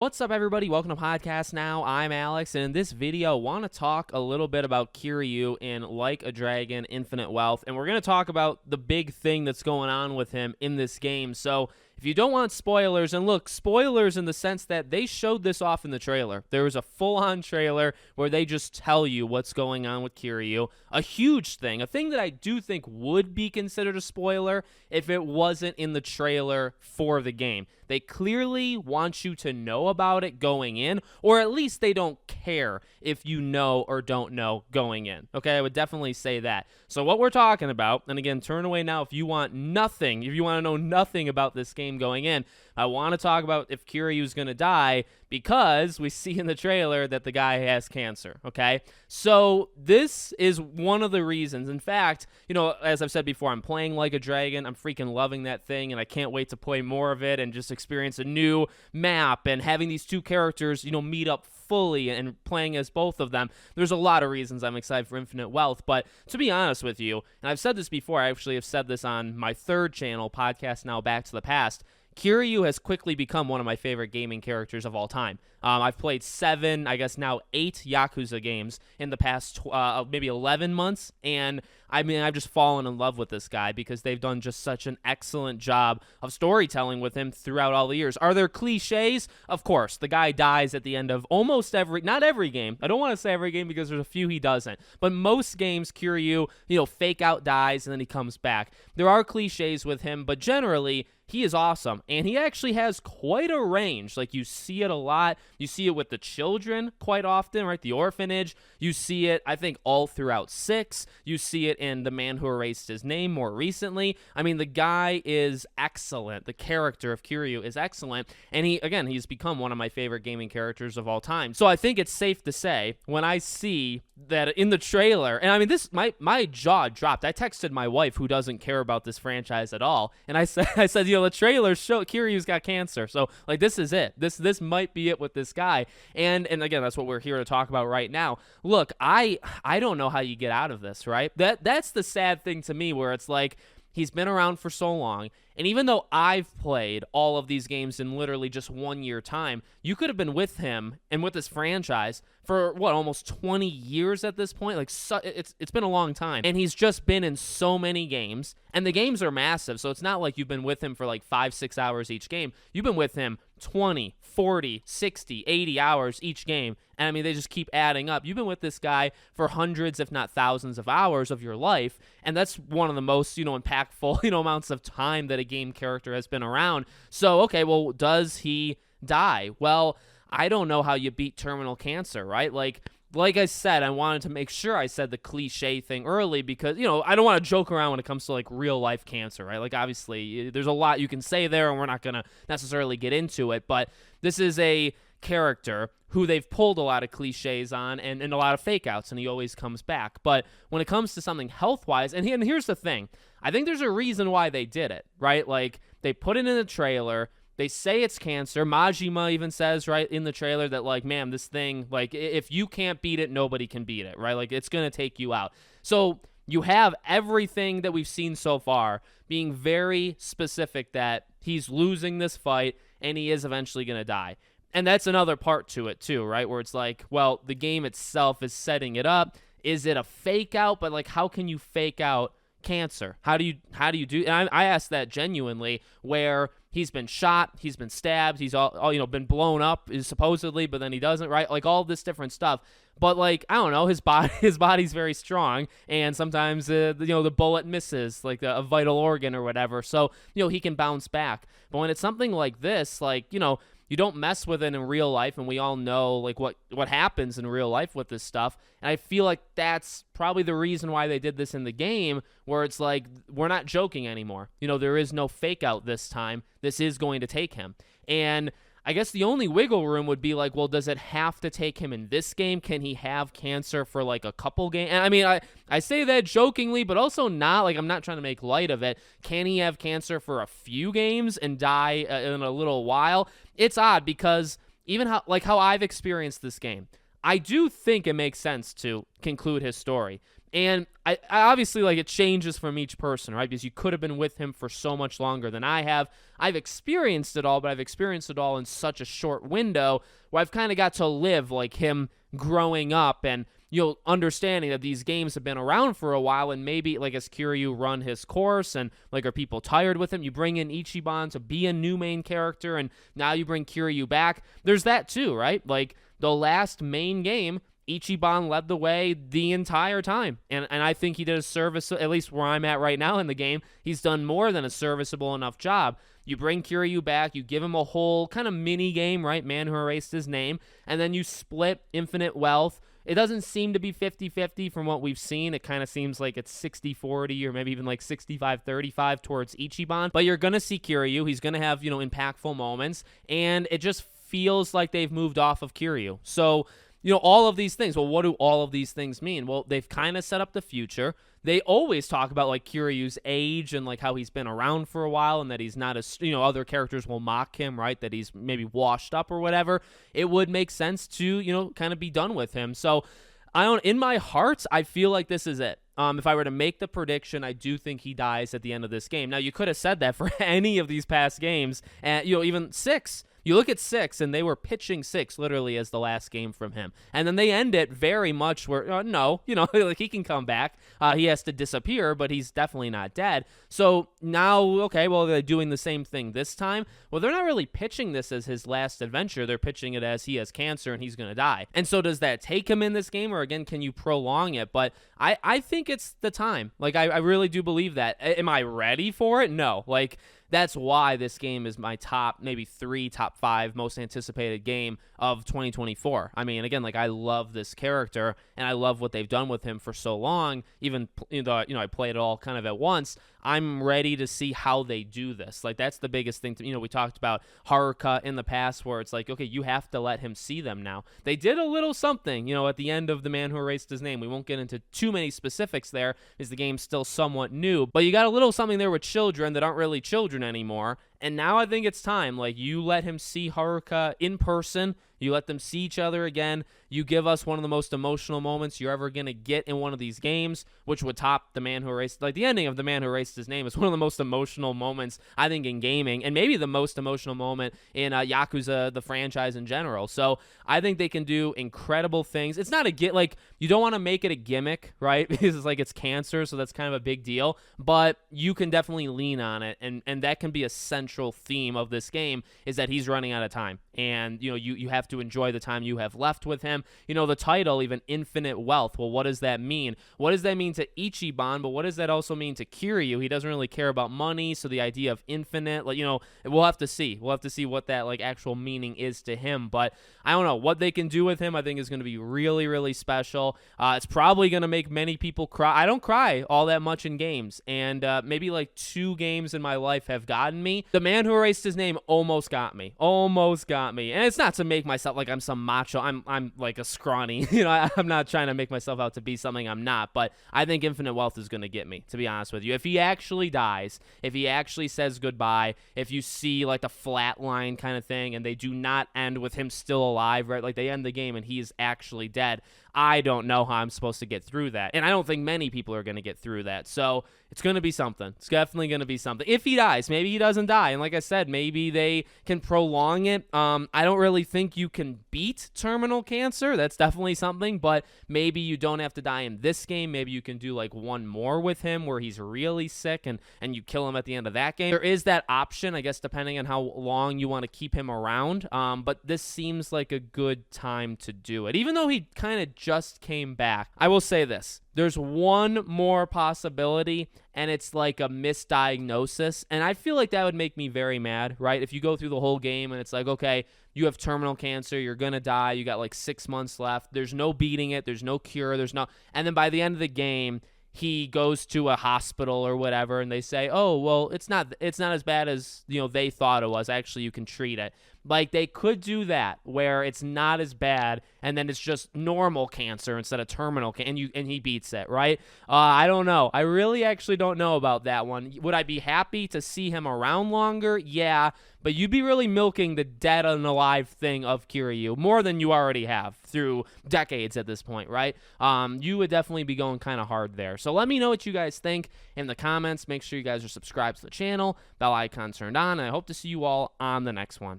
What's up, everybody? Welcome to Podcast Now. I'm Alex, and in this video, I want to talk a little bit about Kiryu in Like a Dragon: Infinite Wealth, and we're going to talk about the big thing that's going on with him in this game. So if you don't want spoilers, and look, spoilers in the sense that they showed this off in the trailer. There was a full-on trailer where they just tell you what's going on with Kiryu. A huge thing, a thing that I do think would be considered a spoiler if it wasn't in the trailer for the game. They clearly want you to know about it going in, or at least they don't care if you know or don't know going in. Okay, I would definitely say that. So what we're talking about, and again, turn away now if you want nothing, if you want to know nothing about this game going in. I want to talk about if Kiryu's going to die because we see in the trailer that the guy has cancer, okay? So this is one of the reasons. In fact, you know, as I've said before, I'm playing Like a Dragon. I'm freaking loving that thing, and I can't wait to play more of it and just experience a new map and having these two characters, you know, meet up fully and playing as both of them. There's a lot of reasons I'm excited for Infinite Wealth, but to be honest with you, and I've said this before, I actually have said this on my third channel, Podcast Now Back to the Past, Kiryu has quickly become one of my favorite gaming characters of all time. I've played 7, I guess now 8 Yakuza games in the past maybe 11 months, and I mean, I've just fallen in love with this guy because they've done just such an excellent job of storytelling with him throughout all the years. Are there cliches? Of course. The guy dies at the end of almost not every game. I don't want to say every game because there's a few he doesn't. But most games, Kiryu, fake out dies and then he comes back. There are cliches with him, but generally, he is awesome, and he actually has quite a range. Like, you see it a lot. You see it with the children quite often, right? The orphanage. You see it, I think, all throughout 6. You see it in The Man Who Erased His Name more recently. I mean, the guy is excellent. The character of Kiryu is excellent, and he's become one of my favorite gaming characters of all time. So I think it's safe to say, when I see that in the trailer, and I mean, my jaw dropped. I texted my wife, who doesn't care about this franchise at all, and I said, the trailer show Kiryu's got cancer. So, like, this is it. This might be it with this guy. And again, that's what we're here to talk about right now. Look, I don't know how you get out of this, right? That's the sad thing to me, where it's like, he's been around for so long, and even though I've played all of these games in literally just 1 year time, you could have been with him and with this franchise for, almost 20 years at this point? Like, it's been a long time, and he's just been in so many games, and the games are massive, so it's not like you've been with him for like 5-6 hours each game. You've been with him 20, 40, 60, 80 hours each game, and I mean, they just keep adding up. You've been with this guy for hundreds, if not thousands of hours of your life, and that's one of the most, impactful, amounts of time that a game character has been around. So, okay, well, does he die? Well, I don't know how you beat terminal cancer, right? Like I said, I wanted to make sure I said the cliche thing early because, I don't want to joke around when it comes to, like, real-life cancer, right? Like, obviously, there's a lot you can say there, and we're not going to necessarily get into it, but this is a character who they've pulled a lot of cliches on and a lot of fake outs, and he always comes back. But when it comes to something health-wise, and here's the thing, I think there's a reason why they did it, right? Like, they put it in the trailer. They say it's cancer. Majima even says, right, in the trailer that, like, man, this thing, like, if you can't beat it, nobody can beat it, right? Like, it's going to take you out. So you have everything that we've seen so far being very specific that he's losing this fight and he is eventually going to die. And that's another part to it, too, right, where it's like, well, the game itself is setting it up. Is it a fake out? But, like, how can you fake out cancer? How do you do? And I asked that genuinely, where he's been shot, he's been stabbed, he's all been blown up, is supposedly, but then he doesn't, right? Like, all this different stuff. But, like, I don't know, his body's very strong, and sometimes the bullet misses, like, a vital organ or whatever. So, he can bounce back. But when it's something like this, like, you don't mess with it in real life, and we all know, like, what happens in real life with this stuff. And I feel like that's probably the reason why they did this in the game, where it's like, we're not joking anymore. There is no fake out this time. This is going to take him. And I guess the only wiggle room would be like, well, does it have to take him in this game? Can he have cancer for like a couple games? And I mean, I say that jokingly, but also not. Like, I'm not trying to make light of it. Can he have cancer for a few games and die in a little while? It's odd because even how I've experienced this game, I do think it makes sense to conclude his story And I obviously, like, it changes from each person, right? Because you could have been with him for so much longer than I have. I've experienced it all, but I've experienced it all in such a short window where I've kind of got to live like him growing up and, understanding that these games have been around for a while, and maybe, like, as Kiryu run his course and, like, are people tired with him? You bring in Ichiban to be a new main character, and now you bring Kiryu back. There's that too, right? Like, the last main game, Ichiban led the way the entire time. And I think he did a service, at least where I'm at right now in the game, he's done more than a serviceable enough job. You bring Kiryu back, you give him a whole kind of mini game, right? Man Who Erased His Name. And then you split Infinite Wealth. It doesn't seem to be 50-50 from what we've seen. It kind of seems like it's 60-40 or maybe even like 65-35 towards Ichiban. But you're going to see Kiryu. He's going to have, impactful moments. And it just feels like they've moved off of Kiryu. So, all of these things. Well, what do all of these things mean? Well, they've kind of set up the future. They always talk about, like, Kiryu's age and, like, how he's been around for a while and that he's not as, other characters will mock him, right? That he's maybe washed up or whatever. It would make sense to, kind of be done with him. So, in my heart, I feel like this is it. If I were to make the prediction, I do think he dies at the end of this game. Now, you could have said that for any of these past games, and, even 6. You look at 6, and they were pitching 6 literally as the last game from him. And then they end it very much where, no, like, he can come back. He has to disappear, but he's definitely not dead. So now, okay, well, they're doing the same thing this time. Well, they're not really pitching this as his last adventure. They're pitching it as he has cancer and he's going to die. And so does that take him in this game, or again, can you prolong it? But I think it's the time. Like, I really do believe that. Am I ready for it? No. Like, that's why this game is my top 5 most anticipated game of 2024. I mean, again, like, I love this character and I love what they've done with him for so long. Even though, I played it all kind of at once, I'm ready to see how they do this. Like, that's the biggest thing. We talked about Haruka in the past where it's like, okay, you have to let him see them now. They did a little something, at the end of The Man Who Erased His Name. We won't get into too many specifics there because the game's still somewhat new, but you got a little something there with children that aren't really children anymore. And now I think it's time. Like, you let him see Haruka in person. You let them see each other again. You give us one of the most emotional moments you're ever going to get in one of these games, which would top The Man Who Erased... Like, the ending of The Man Who Erased His Name is one of the most emotional moments, I think, in gaming, and maybe the most emotional moment in Yakuza, the franchise in general. So I think they can do incredible things. It's not like, you don't want to make it a gimmick, right? Because it's like it's cancer, so that's kind of a big deal. But you can definitely lean on it, and that can be a central theme of this game, is that he's running out of time. And, you have to enjoy the time you have left with him. The title, even Infinite Wealth. Well, what does that mean? What does that mean to Ichiban? But what does that also mean to Kiryu? He doesn't really care about money, so the idea of infinite, like, we'll have to see. We'll have to see what that, like, actual meaning is to him. But I don't know. What they can do with him, I think, is going to be really, really special. It's probably going to make many people cry. I don't cry all that much in games, and maybe, like, 2 games in my life have gotten me. The Man Who Erased His Name almost got me. And it's not to make myself like I'm some macho. I'm like a scrawny. I'm not trying to make myself out to be something I'm not. But I think Infinite Wealth is going to get me, to be honest with you. If he actually dies, if he actually says goodbye, if you see, like, the flat line kind of thing, and they do not end with him still alive, right? Like, they end the game and he's actually dead. I don't know how I'm supposed to get through that. And I don't think many people are going to get through that. So it's going to be something. It's definitely going to be something. If he dies, maybe he doesn't die. And like I said, maybe they can prolong it. I don't really think you can beat terminal cancer. That's definitely something. But maybe you don't have to die in this game. Maybe you can do, like, one more with him where he's really sick and you kill him at the end of that game. There is that option, I guess, depending on how long you want to keep him around. But this seems like a good time to do it. Even though he kind of just came back, I will say this. There's one more possibility, and it's like a misdiagnosis. And I feel like that would make me very mad, right? If you go through the whole game and it's like, okay, you have terminal cancer, you're going to die, you got like 6 months left, there's no beating it, there's no cure, and then by the end of the game, he goes to a hospital or whatever, and they say, oh, well, it's not as bad as, they thought it was. Actually, you can treat it. Like, they could do that where it's not as bad, and then it's just normal cancer instead of terminal and he beats it, right? I don't know. I really actually don't know about that one. Would I be happy to see him around longer? Yeah, but you'd be really milking the dead and alive thing of Kiryu more than you already have through decades at this point, right? You would definitely be going kind of hard there. So let me know what you guys think in the comments. Make sure you guys are subscribed to the channel, bell icon turned on, and I hope to see you all on the next one.